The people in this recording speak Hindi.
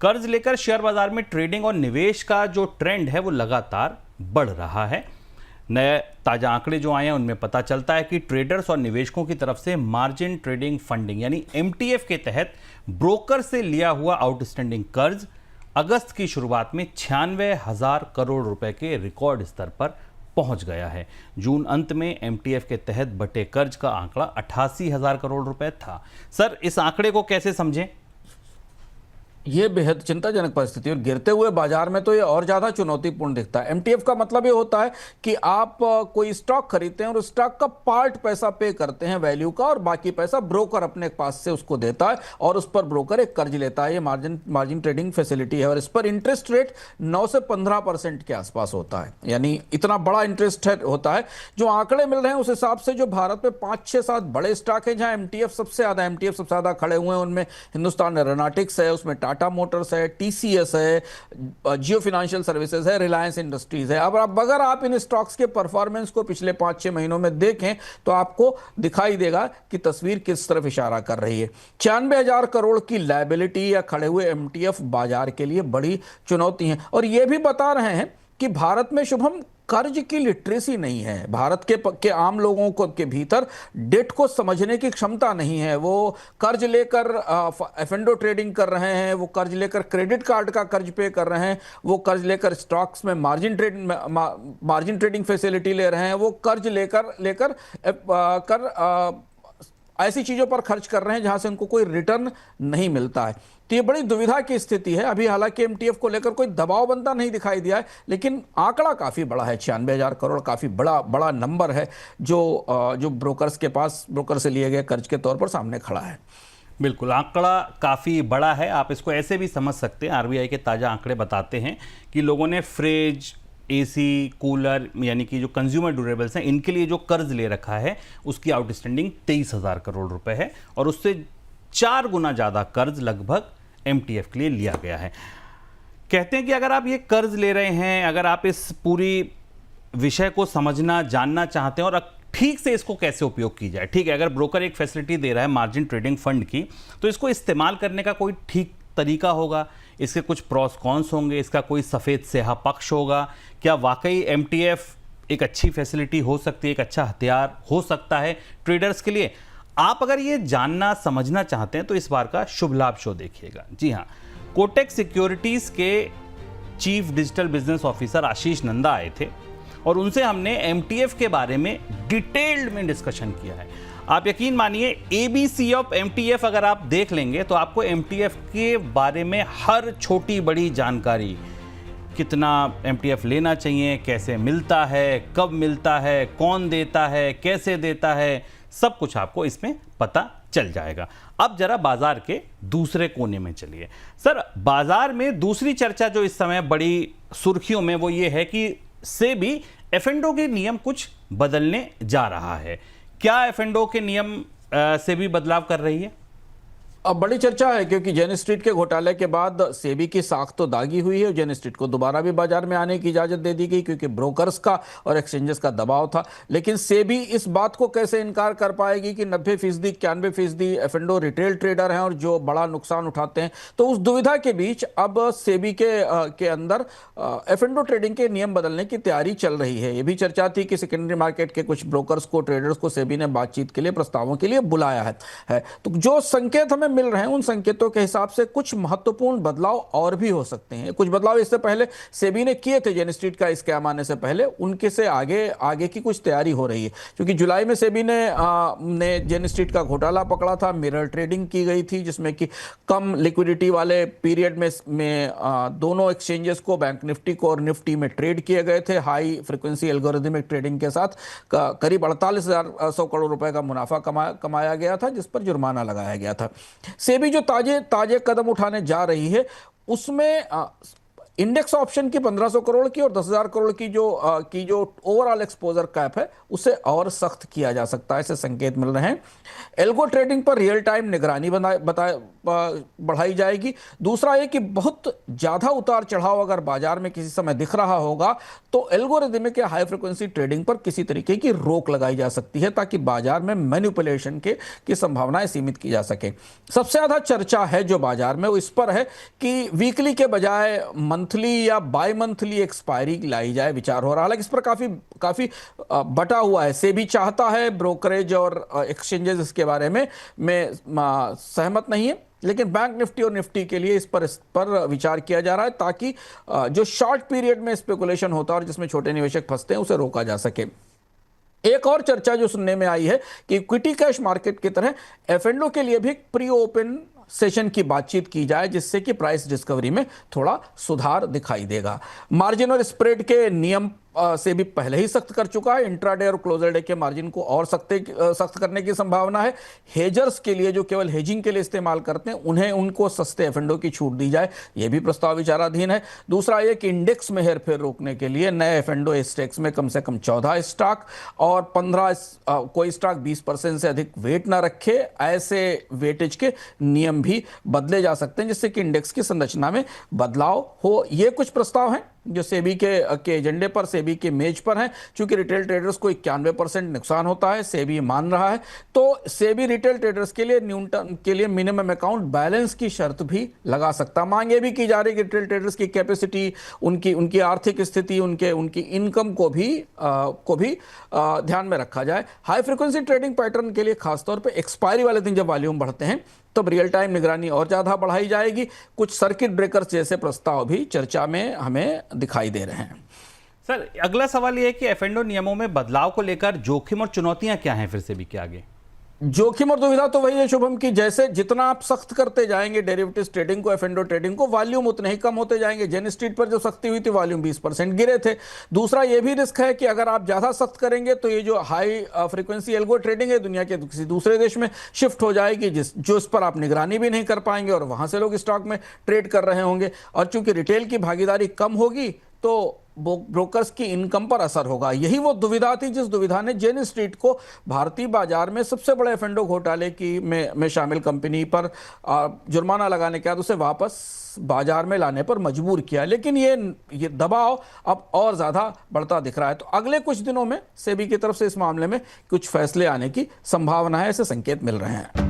कर्ज लेकर शेयर बाजार में ट्रेडिंग और निवेश का जो ट्रेंड है वो लगातार बढ़ रहा है। नए ताजा आंकड़े जो आए हैं उनमें पता चलता है कि ट्रेडर्स और निवेशकों की तरफ से मार्जिन ट्रेडिंग फंडिंग यानी एमटीएफ के तहत ब्रोकर से लिया हुआ आउटस्टैंडिंग कर्ज अगस्त की शुरुआत में 96,000 करोड़ रुपए के रिकॉर्ड स्तर पर पहुंच गया है। जून अंत में एमटीएफ के तहत बटे कर्ज का आंकड़ा 88,000 करोड़ रुपए था। सर, इस आंकड़े को कैसे समझें? ये बेहद चिंताजनक परिस्थिति और गिरते हुए बाजार में तो ये और ज्यादा चुनौतीपूर्ण दिखता है। एमटीएफ का मतलब ये होता है कि आप कोई स्टॉक खरीदते हैं और स्टॉक का पार्ट पैसा पे करते हैं वैल्यू का, और बाकी पैसा ब्रोकर अपने पास से उसको देता है और उस पर ब्रोकर एक कर्ज लेता है। ये मार्जिन ट्रेडिंग फैसिलिटी है और इस पर इंटरेस्ट रेट 9 से 15% के आसपास होता है, यानी इतना बड़ा इंटरेस्ट होता है। जो आंकड़े मिल रहे हैं उस हिसाब से जो भारत में 5, 6, 7 बड़े स्टॉक है जहां एमटीएफ सबसे ज्यादा खड़े हुए हैं, उनमें हिंदुस्तान एरोनॉटिक्स है, उसमें टाटा मोटर्स है, टीसीएस है, जियो फाइनेंशियल सर्विसेज है, रिलायंस इंडस्ट्रीज है। अब अगर आप इन स्टॉक्स के परफॉर्मेंस को पिछले 5-6 महीनों में देखें तो आपको दिखाई देगा कि तस्वीर किस तरफ इशारा कर रही है। 96,000 करोड़ की लायबिलिटी या खड़े हुए एमटीएफ बाजार के लिए बड़ी चुनौती है और यह भी बता रहे हैं कि भारत में शुभम कर्ज की लिटरेसी नहीं है। भारत के आम लोगों को के भीतर डेट को समझने की क्षमता नहीं है। वो कर्ज लेकर एफ&ओ ट्रेडिंग कर रहे हैं, वो कर्ज लेकर क्रेडिट कार्ड का कर्ज पे कर रहे हैं, वो कर्ज लेकर स्टॉक्स में मार्जिन ट्रेडिंग फैसिलिटी ले रहे हैं, वो कर्ज लेकर ऐसी चीजों पर खर्च कर रहे हैं जहां से उनको कोई रिटर्न नहीं मिलता है। तो ये बड़ी दुविधा की स्थिति है। अभी हालांकि एमटीएफ को लेकर कोई दबाव बनता नहीं दिखाई दिया है, लेकिन आंकड़ा काफी बड़ा है। 96,000 करोड़ काफी बड़ा नंबर है जो ब्रोकर से लिए गए कर्ज के तौर पर सामने खड़ा है। बिल्कुल, आंकड़ा काफ़ी बड़ा है। आप इसको ऐसे भी समझ सकते हैं, आरबीआई के ताज़ा आंकड़े बताते हैं कि लोगों ने फ्रिज, एसी, कूलर यानी कि जो कंज्यूमर ड्यूरेबल्स हैं इनके लिए जो कर्ज ले रखा है उसकी आउटस्टैंडिंग 23,000 करोड़ रुपए है और उससे 4 गुना ज़्यादा कर्ज लगभग एमटीएफ के लिए लिया गया है। कहते हैं कि अगर आप ये कर्ज ले रहे हैं, अगर आप इस पूरी विषय को समझना जानना चाहते हैं और ठीक से इसको कैसे उपयोग की जाए, ठीक है, अगर ब्रोकर एक फैसिलिटी दे रहा है मार्जिन ट्रेडिंग फंड की, तो इसको इस्तेमाल करने का कोई ठीक तरीका होगा, इसके कुछ प्रॉस कॉन्स होंगे, इसका कोई सफ़ेद स्याह पक्ष होगा, क्या वाकई एमटीएफ एक अच्छी फैसिलिटी हो सकती है, एक अच्छा हथियार हो सकता है ट्रेडर्स के लिए? आप अगर ये जानना समझना चाहते हैं तो इस बार का शुभ लाभ शो देखिएगा। जी हाँ, कोटक सिक्योरिटीज़ के चीफ डिजिटल बिजनेस ऑफिसर आशीष नंदा आए थे और उनसे हमने एमटीएफ के बारे में डिटेल्ड में डिस्कशन किया है। आप यकीन मानिए, एबीसी ऑफ एमटीएफ अगर आप देख लेंगे तो आपको एमटीएफ के बारे में हर छोटी बड़ी जानकारी, कितना एमटीएफ लेना चाहिए, कैसे मिलता है, कब मिलता है, कौन देता है, कैसे देता है, सब कुछ आपको इसमें पता चल जाएगा। अब जरा बाजार के दूसरे कोने में चलिए। सर, बाजार में दूसरी चर्चा जो इस समय बड़ी सुर्खियों में वो ये है कि सेबी एफ&ओ के नियम कुछ बदलने जा रहा है। क्या एफ&ओ के नियम सेबी बदलाव कर रही है? अब बड़ी चर्चा है क्योंकि जेन स्ट्रीट के घोटाले के बाद सेबी की साख तो दागी हुई है और जेन स्ट्रीट को दोबारा भी बाजार में आने की इजाजत दे दी गई क्योंकि ब्रोकर्स का और एक्सचेंजेस का दबाव था। लेकिन सेबी इस बात को कैसे इनकार कर पाएगी कि 90%, 91% एफ&ओ रिटेल ट्रेडर हैं और जो बड़ा नुकसान उठाते हैं। तो उस दुविधा के बीच अब सेबी के अंदर एफ&ओ ट्रेडिंग के नियम बदलने की तैयारी चल रही है। ये भी चर्चा थी कि सेकेंडरी मार्केट के कुछ ब्रोकर्स को, ट्रेडर्स को सेबी ने बातचीत के लिए, प्रस्तावों के लिए बुलाया है। तो जो संकेत हमें मिल रहे हैं उन संकेतों के हिसाब से कुछ महत्वपूर्ण बदलाव और भी हो सकते हैं। कुछ बदलाव इससे पहले सेबी ने किए थे, जेन स्ट्रीट का स्कैम आने से पहले, उनके से आगे की कुछ तैयारी हो रही है। क्योंकि जुलाई में सेबी ने जेन स्ट्रीट का घोटाला पकड़ा था, मिरर ट्रेडिंग की गई थी जिसमें कि कम लिक्विडिटी वाले पीरियड में दोनों एक्सचेंजेस को, बैंक निफ्टी को और निफ्टी में ट्रेड किए गए थे हाई फ्रीक्वेंसी एल्गोरिथमिक ट्रेडिंग के साथ। करीब 48,100 करोड़ रुपए का मुनाफा कमाया गया था जिस पर जुर्माना लगाया गया था। सेबी जो ताजे कदम उठाने जा रही है उसमें इंडेक्स ऑप्शन की 1500 करोड़ की और 10,000 करोड़ की जो ओवरऑल एक्सपोजर कैप है उसे और सख्त किया जा सकता है, ऐसे संकेत मिल रहे हैं। एल्गो ट्रेडिंग पर रियल टाइम निगरानी बढ़ाई जाएगी। दूसरा ये कि बहुत ज्यादा उतार चढ़ाव अगर बाजार में किसी समय दिख रहा होगा तो एल्गोरिदमिक या हाई फ्रीक्वेंसी ट्रेडिंग पर किसी तरीके की रोक लगाई जा सकती है ताकि बाजार में मैनिपुलेशन की संभावनाएं सीमित की जा सके। सबसे ज्यादा चर्चा है जो बाजार में वो इस पर है कि वीकली के बजाय मंथली या बाई मंथली एक्सपायरी लाई जाए, विचार हो रहा है। हालांकि इस पर काफी बटा हुआ है। सेबी चाहता है, ब्रोकरेज और एक्सचेंजेस इसके बारे में सहमत नहीं है, लेकिन बैंक निफ्टी और निफ्टी के लिए इस पर विचार किया जा रहा है ताकि जो शॉर्ट पीरियड में स्पेकुलेशन होता है और जिसमें छोटे निवेशक फंसते हैं उसे रोका जा सके। एक और चर्चा जो सुनने में आई है कि इक्विटी कैश मार्केट की तरह एफ&ओ के लिए भी प्री ओपन सेशन की बातचीत की जाए जिससे कि प्राइस डिस्कवरी में थोड़ा सुधार दिखाई देगा। मार्जिन और स्प्रेड के नियम से भी पहले ही सख्त कर चुका है। इंट्राडे और क्लोजर डे के मार्जिन को और सख्त करने की संभावना है। हेजर्स के लिए जो केवल हेजिंग के लिए इस्तेमाल करते हैं उनको सस्ते एफ&ओ की छूट दी जाए, यह भी प्रस्ताव विचाराधीन है। दूसरा यह कि इंडेक्स में हेरफेर रोकने के लिए नए एफ&ओ स्टॉक्स में कम से कम 14 स्टॉक और 15 कोई स्टॉक 20% से अधिक वेट ना रखे, ऐसे वेटेज के नियम भी बदले जा सकते हैं जिससे कि इंडेक्स की संरचना में बदलाव हो। ये कुछ प्रस्ताव हैं जो सेबी के एजेंडे पर, सेबी के मेज पर हैं। चूंकि रिटेल ट्रेडर्स को 91% नुकसान होता है, सेबी मान रहा है, तो सेबी रिटेल ट्रेडर्स के लिए न्यूनतम के लिए मिनिमम अकाउंट बैलेंस की शर्त भी लगा सकता। मांगे भी की जा रही है कि रिटेल ट्रेडर्स की कैपेसिटी, उनकी आर्थिक स्थिति, उनकी इनकम को भी ध्यान में रखा जाए। हाई फ्रीक्वेंसी ट्रेडिंग पैटर्न के लिए खासतौर पर एक्सपायरी वाले दिन जब वॉल्यूम बढ़ते हैं तब रियल टाइम निगरानी और ज्यादा बढ़ाई जाएगी। कुछ सर्किट ब्रेकर्स जैसे प्रस्ताव भी चर्चा में हमें दिखाई दे रहे हैं। सर, अगला सवाल यह है कि एफ&ओ नियमों में बदलाव को लेकर जोखिम और चुनौतियां क्या हैं फिर सेबी के आगे? जोखिम और दुविधा तो वही है शुभम की जैसे जितना आप सख्त करते जाएंगे डेरिवेटिव्स ट्रेडिंग को, एफ&ओ ट्रेडिंग को, वॉल्यूम उतने ही कम होते जाएंगे। जेन स्ट्रीट पर जो सख्ती हुई थी वॉल्यूम 20% गिरे थे। दूसरा ये भी रिस्क है कि अगर आप ज्यादा सख्त करेंगे तो ये जो हाई फ्रीक्वेंसी एल्गो ट्रेडिंग है दुनिया के किसी दूसरे देश में शिफ्ट हो जाएगी जो इस पर आप निगरानी भी नहीं कर पाएंगे और वहां से लोग स्टॉक में ट्रेड कर रहे होंगे। और चूंकि रिटेल की भागीदारी कम होगी तो ब्रोकर्स की इनकम पर असर होगा। यही वो दुविधा थी जिस दुविधा ने जेन स्ट्रीट को भारतीय बाजार में सबसे बड़े एफ&ओ घोटाले में शामिल कंपनी पर जुर्माना लगाने के बाद उसे वापस बाजार में लाने पर मजबूर किया। लेकिन ये दबाव अब और ज्यादा बढ़ता दिख रहा है। तो अगले कुछ दिनों में सेबी की तरफ से इस मामले में कुछ फैसले आने की संभावना है, ऐसे संकेत मिल रहे हैं।